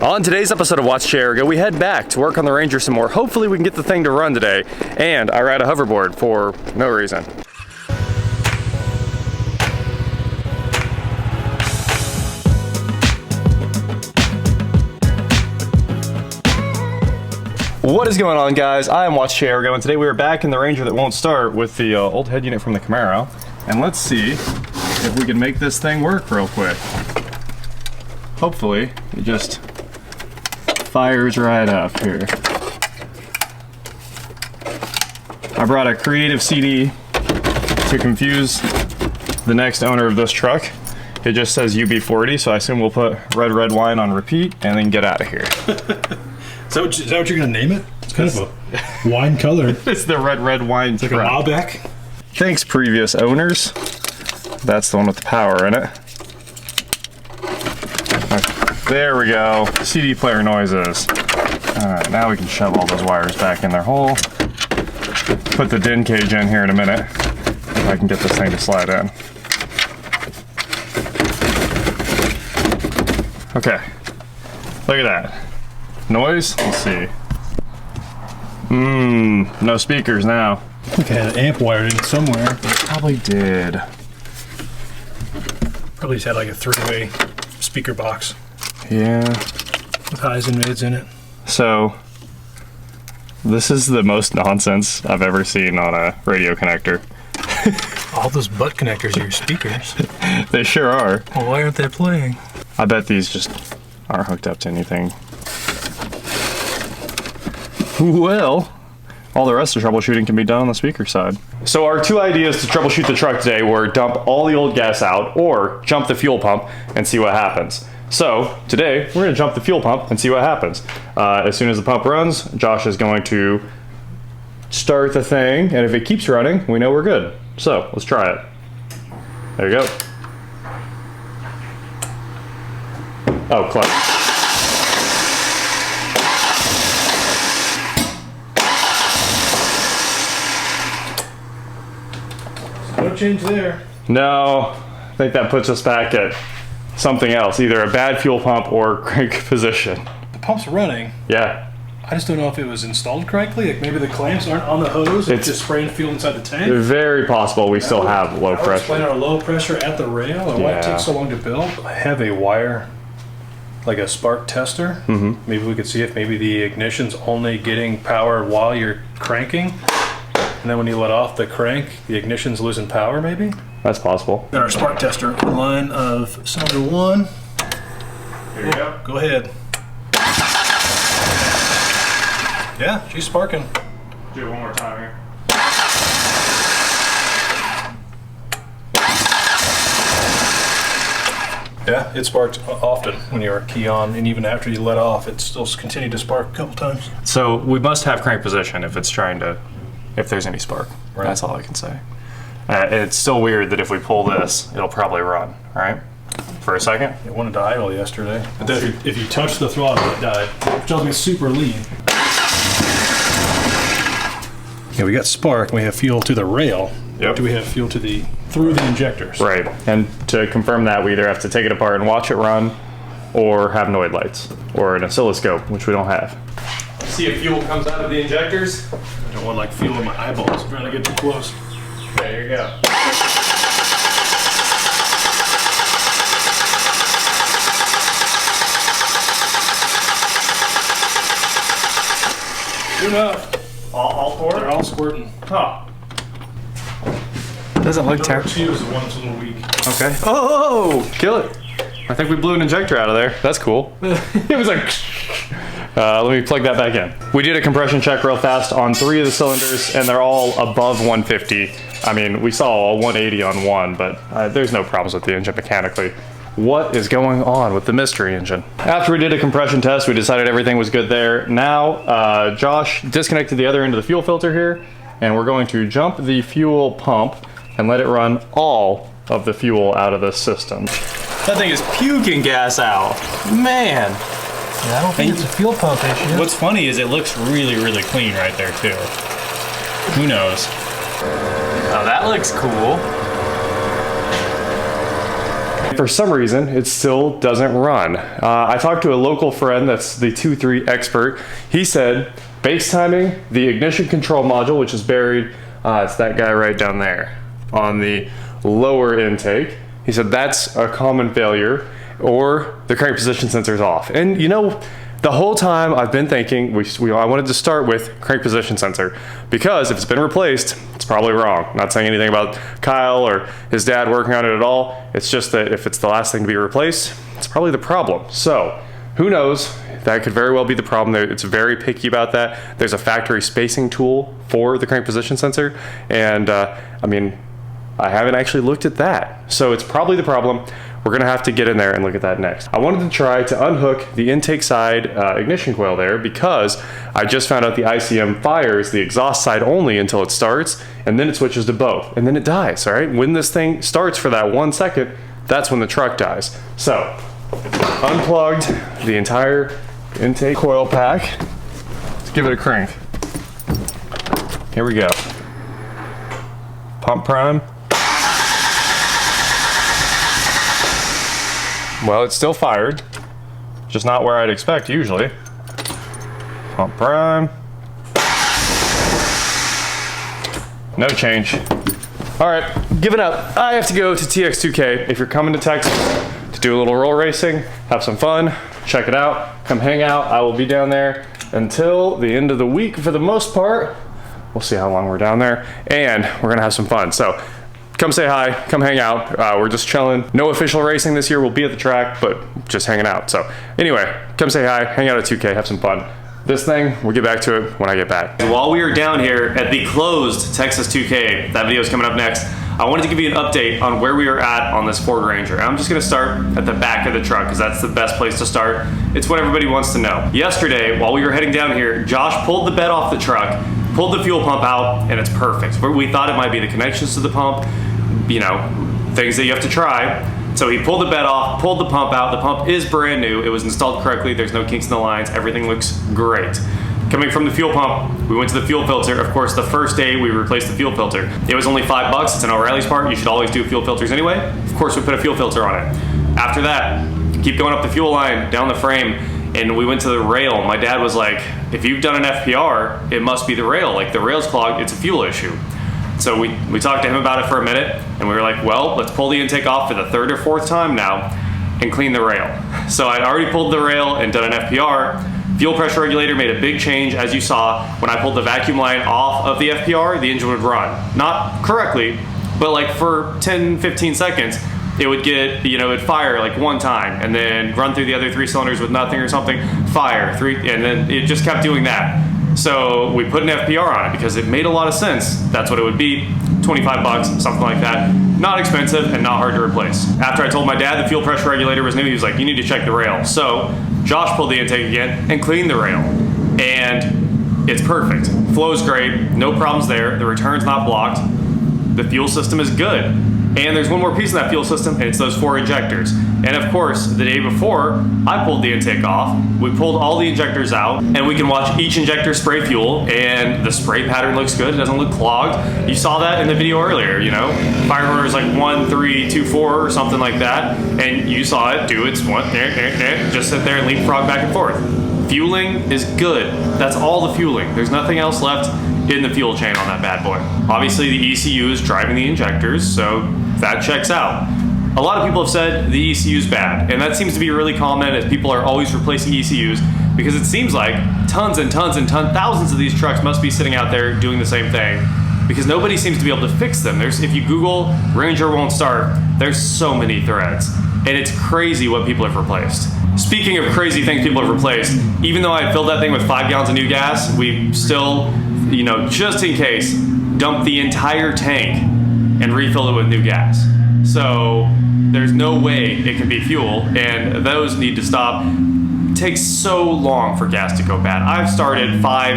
On today's episode of Watch Chair Ergo, we head back to work on the Ranger some more. Hopefully we can get the thing to run today, and I ride a hoverboard for no reason. What is going on, guys? I am Watch Chair Ergo, and today we are back in the Ranger that won't start with the old head unit from the Camaro. And let's see if we can make this thing work real quick. Hopefully, it just fires right up here. I brought a creative CD to confuse the next owner of this truck. It just says UB40, so I assume we'll put Red Wine on repeat and then get out of here. Is that what you're going to name it? It's kind of a wine color. It's the Red Wine. It's like a Malbec. Thanks, previous owners. That's the one with the power in it. There we go. CD player noises. Alright, now we can shove all those wires back in their hole. Put the DIN cage in here in a minute, if I can get this thing to slide in. Okay. Look at that. Noise? Let's see. No speakers now. I think I had an amp wired in somewhere. Probably did. Probably just had like a three-way speaker box. Yeah. With highs and mids in it. So, this is the most nonsense I've ever seen on a radio connector. All those butt connectors are your speakers. They sure are. Well, why aren't they playing? I bet these just aren't hooked up to anything. Well, all the rest of troubleshooting can be done on the speaker side. So our two ideas to troubleshoot the truck today were dump all the old gas out or jump the fuel pump and see what happens. So today we're gonna jump the fuel pump and see what happens. As soon as the pump runs, Josh is going to start the thing, and if it keeps running, we know we're good. So let's try it. There you go. Oh, clutch. No change there. No, I think that puts us back at something else, either a bad fuel pump or crank position. The pump's running. Yeah. I just don't know if it was installed correctly. Like maybe the clamps aren't on the hose. It's just spraying fuel inside the tank. Very possible we still have low pressure. Explain our low pressure at the rail and why it takes so long to build. I have a wire, like a spark tester. Maybe we could see if maybe the ignition's only getting power while you're cranking. And then when you let off the crank, the ignition's losing power, maybe? That's possible. Got our spark tester line of cylinder 1. Here you go. Go ahead. Yeah, she's sparking. Do it one more time here. Yeah, it sparked often when you were key on, and even after you let off, it still continued to spark a couple times. So we must have crank position if it's trying to, if there's any spark. Right. That's all I can say. It's still weird that if we pull this, it'll probably run, right? For a second. It wanted to idle yesterday. But then if you touch the throttle, it died. Which tells me it's super lean. Yeah, we got spark, and we have fuel to the rail. Yep. Do we have fuel to through the injectors? Right. And to confirm that, we either have to take it apart and watch it run, or have Noid lights, or an oscilloscope, which we don't have. See if fuel comes out of the injectors. I don't want like fuel in my eyeballs. I'm trying to get too close. There you go. Good enough. All four? They're all squirting. Huh. Doesn't look Number terrible. 2 is the one that's a little weak. Okay. Oh, kill it. I think we blew an injector out of there. That's cool. It was like... let me plug that back in. We did a compression check real fast on 3 of the cylinders, and they're all above 150. I mean, we saw a 180 on one, but there's no problems with the engine mechanically. What is going on with the mystery engine? After we did a compression test, we decided everything was good there. Now, Josh disconnected the other end of the fuel filter here, and we're going to jump the fuel pump and let it run all of the fuel out of the system. That thing is puking gas out. Man. Yeah, I don't think it's a fuel pump issue. What's funny is it looks really, really clean right there too. Who knows? Oh, that looks cool. for some reason, it still doesn't run. I talked to a local friend that's the 2.3 expert. He said base timing, the ignition control module, which is buried, it's that guy right down there on the lower intake. He said that's a common failure, or the crank position sensor is off. And you know, the whole time I've been thinking I wanted to start with crank position sensor, because if it's been replaced, it's probably wrong. Not saying anything about Kyle or his dad working on it at all. It's just that if it's the last thing to be replaced, it's probably the problem. So who knows? That could very well be the problem. It's very picky about that. There's a factory spacing tool for the crank position sensor, and I mean, I haven't actually looked at that. So it's probably the problem. We're gonna have to get in there and look at that next. I wanted to try to unhook the intake side ignition coil there, because I just found out the ICM fires the exhaust side only until it starts, and then it switches to both, and then it dies, all right? When this thing starts for that 1 second, that's when the truck dies. So, unplugged the entire intake coil pack. Let's give it a crank. Here we go. Pump prime. Well, it's still fired, just not where I'd expect usually. Pump prime. No change. All right, giving up. I have to go to TX2K. If you're coming to Texas to do a little roll racing, have some fun, check it out, come hang out. I will be down there until the end of the week for the most part. We'll see how long we're down there, and we're gonna have some fun. So come say hi, come hang out. We're just chilling. No official racing this year. We'll be at the track, but just hanging out. So anyway, come say hi, hang out at 2K, have some fun. This thing, we'll get back to it when I get back. While we are down here at the closed Texas 2K, that video is coming up next, I wanted to give you an update on where we are at on this Ford Ranger. I'm just gonna start at the back of the truck, because that's the best place to start. It's what everybody wants to know. Yesterday, while we were heading down here, Josh pulled the bed off the truck, pulled the fuel pump out, and it's perfect. We thought it might be the connections to the pump, you know, things that you have to try. So he pulled the bed off, pulled the pump out. The pump is brand new. It was installed correctly. There's no kinks in the lines. Everything looks great. Coming from the fuel pump, we went to the fuel filter. Of course, the first day we replaced the fuel filter. It was only $5. It's an O'Reilly's part. You should always do fuel filters anyway. Of course, we put a fuel filter on it. After that, keep going up the fuel line, down the frame, and we went to the rail. My dad was like, if you've done an FPR, it must be the rail. Like, the rail's clogged, it's a fuel issue. So we talked to him about it for a minute, and we were like, well, let's pull the intake off for the 3rd or 4th time now and clean the rail. So I'd already pulled the rail and done an FPR. Fuel pressure regulator made a big change. As you saw, when I pulled the vacuum line off of the FPR, the engine would run. Not correctly, but like for 10, 15 seconds, it would get, you know, it'd fire like one time and then run through the other 3 cylinders with nothing or something, fire, 3, and then it just kept doing that. So we put an FPR on it because it made a lot of sense. That's what it would be, $25, something like that. Not expensive and not hard to replace. After I told my dad the fuel pressure regulator was new, he was like, you need to check the rail. So Josh pulled the intake again and cleaned the rail. And it's perfect. Flows great, no problems there. The return's not blocked. The fuel system is good. And there's one more piece in that fuel system, and it's those 4 injectors. And of course, the day before, I pulled the intake off. We pulled all the injectors out, and we can watch each injector spray fuel, and the spray pattern looks good. It doesn't look clogged. You saw that in the video earlier, you know? Fire order is like 1, 3, 2, 4, or something like that. And you saw it do its one, just sit there and leapfrog back and forth. Fueling is good. That's all the fueling. There's nothing else left in the fuel chain on that bad boy. Obviously the ECU is driving the injectors, so that checks out. A lot of people have said the ECU is bad, and that seems to be really common as people are always replacing ECUs, because it seems like tons and tons and tons, thousands of these trucks must be sitting out there doing the same thing, because nobody seems to be able to fix them. If you Google Ranger won't start, there's so many threads, and it's crazy what people have replaced. Speaking of crazy things people have replaced, even though I filled that thing with 5 gallons of new gas, we still, you know, just in case, dumped the entire tank and refilled it with new gas. So there's no way it can be fuel, and those need to stop. It takes so long for gas to go bad. I've started 5,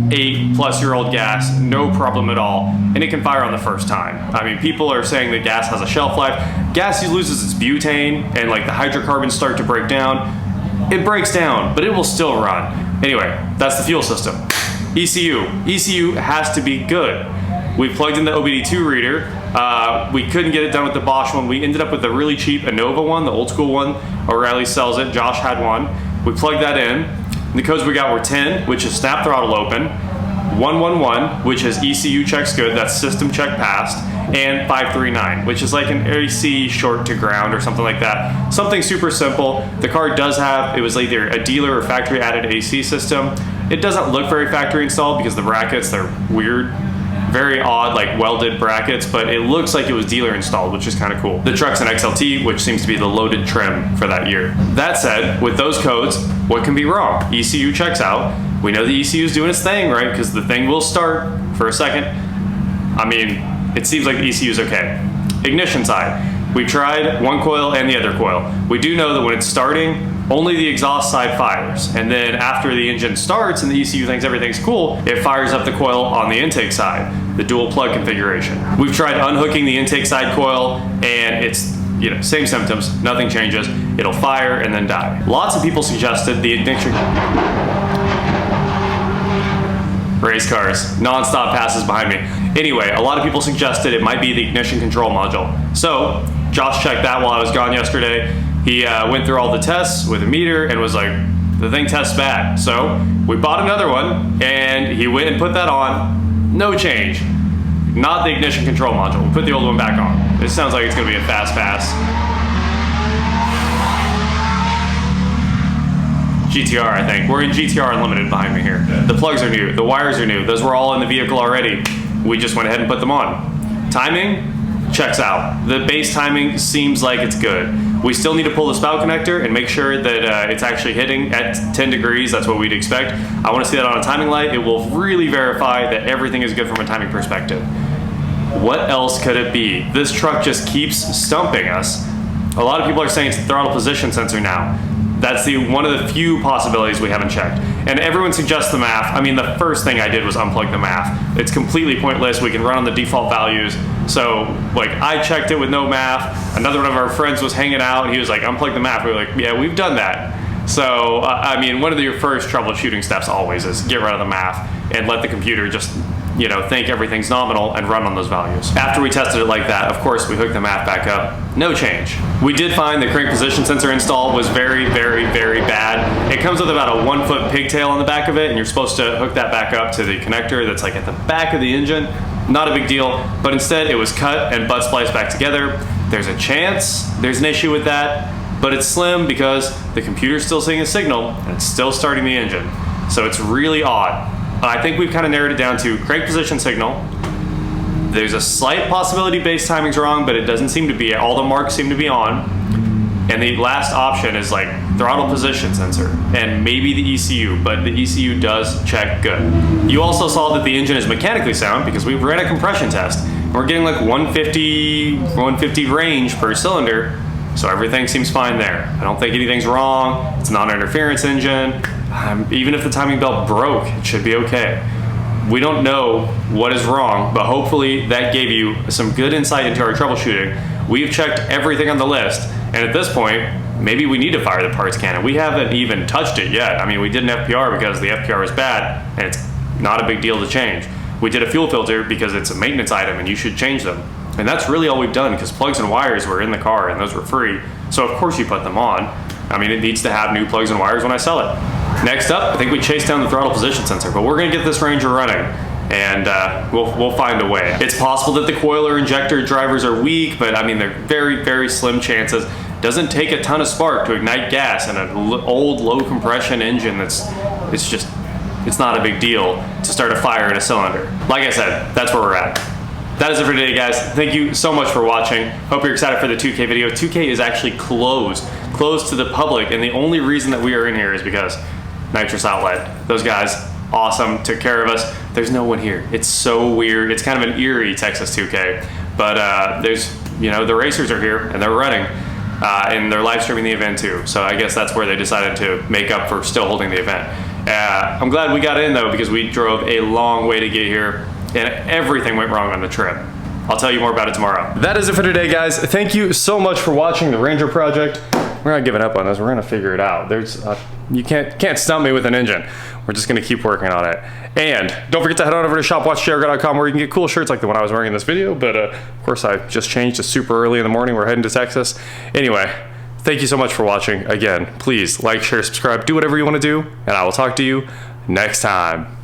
8-plus-year-old gas, no problem at all, and it can fire on the first time. I mean, people are saying that gas has a shelf life. Gas loses its butane, and like the hydrocarbons start to break down. It breaks down, but it will still run. Anyway, that's the fuel system. ECU has to be good. We've plugged in the OBD2 reader. We couldn't get it done with the Bosch one. We ended up with the really cheap Innova one, the old school one. O'Reilly sells it. Josh had one. We plugged that in. The codes we got were 10, which is snap throttle open, 111, which is ECU checks good, that's system check passed, and 539, which is like an AC short to ground or something like that. Something super simple. The car does have, it was either a dealer or factory added AC system. It doesn't look very factory installed because the brackets, they're weird. Very odd, like welded brackets, but it looks like it was dealer installed, which is kind of cool. The truck's an XLT, which seems to be the loaded trim for that year. That said, with those codes, what can be wrong? ECU checks out. We know the ECU is doing its thing, right? Because the thing will start for a second. I mean, it seems like the ECU is okay. Ignition side. We've tried one coil and the other coil. We do know that when it's starting, only the exhaust side fires, and then after the engine starts and the ECU thinks everything's cool, it fires up the coil on the intake side, the dual plug configuration. We've tried unhooking the intake side coil, and it's, you know, same symptoms, nothing changes. It'll fire and then die. Lots of people suggested the ignition. Race cars, non-stop passes behind me. Anyway, a lot of people suggested it might be the ignition control module. So Josh checked that while I was gone yesterday. He went through all the tests with a meter and was like, the thing tests bad. So we bought another one, and he went and put that on. No change. Not the ignition control module. We put the old one back on. This sounds like it's gonna be a fast pass. GTR, I think. We're in GTR Unlimited behind me here. The plugs are new, the wires are new. Those were all in the vehicle already. We just went ahead and put them on. Timing checks out. The base timing seems like it's good. We still need to pull the spout connector and make sure that it's actually hitting at 10 degrees. That's what we'd expect. I want to see that on a timing light. It will really verify that everything is good from a timing perspective. What else could it be? This truck just keeps stumping us. A lot of people are saying it's the throttle position sensor now. That's one of the few possibilities we haven't checked. And everyone suggests the MAF. I mean, the first thing I did was unplug the MAF. It's completely pointless. We can run on the default values. So, like, I checked it with no MAF. Another one of our friends was hanging out, and he was like, unplug the MAF. We were like, yeah, we've done that. So, I mean, one of your first troubleshooting steps always is get rid of the MAF and let the computer just, you know, think everything's nominal and run on those values. After we tested it like that, of course, we hooked the MAF back up. No change. We did find the crank position sensor install was very, very, very bad. It comes with about a 1 foot pigtail on the back of it, and you're supposed to hook that back up to the connector that's like at the back of the engine. Not a big deal, but instead it was cut and butt spliced back together. There's a chance there's an issue with that, but it's slim because the computer's still seeing a signal and it's still starting the engine. So it's really odd. I think we've kind of narrowed it down to crank position signal. There's a slight possibility base timing's wrong, but it doesn't seem to be. All the marks seem to be on. And the last option is like throttle position sensor and maybe the ECU, but the ECU does check good. You also saw that the engine is mechanically sound because we ran a compression test. We're getting like 150 range per cylinder, so everything seems fine there. I don't think anything's wrong. It's a non-interference engine. Even if the timing belt broke, it should be okay. We don't know what is wrong, but hopefully that gave you some good insight into our troubleshooting. We've checked everything on the list, and at this point, maybe we need to fire the parts cannon. We haven't even touched it yet. I mean, we did an FPR because the FPR is bad, and it's not a big deal to change. We did a fuel filter because it's a maintenance item, and you should change them. And that's really all we've done because plugs and wires were in the car, and those were free. So of course you put them on. I mean, it needs to have new plugs and wires when I sell it. Next up, I think we chased down the throttle position sensor, but we're gonna get this Ranger running, and we'll find a way. It's possible that the coil or injector drivers are weak, but I mean, they're very, very slim chances. Doesn't take a ton of spark to ignite gas in an old low compression engine it's not a big deal to start a fire in a cylinder. Like I said, that's where we're at. That is it for today, guys. Thank you so much for watching. Hope you're excited for the 2K video. 2K is actually closed to the public, and the only reason that we are in here is because Nitrous Outlet. Those guys, awesome, took care of us. There's no one here. It's so weird. It's kind of an eerie Texas 2K, but there's, you know, the racers are here and they're running, and they're live streaming the event too. So I guess that's where they decided to make up for still holding the event. I'm glad we got in though, because we drove a long way to get here and everything went wrong on the trip. I'll tell you more about it tomorrow. That is it for today, guys. Thank you so much for watching the Ranger project. we're not giving up on this. We're gonna figure it out. There's you can't stump me with an engine. We're just gonna keep working on it. And don't forget to head on over to shopwatchjrgo.com where you can get cool shirts like the one I was wearing in this video. But of course, I just changed. It's super early in the morning. We're heading to Texas. Anyway, thank you so much for watching. Again, please like, share, subscribe, do whatever you want to do, and I will talk to you next time.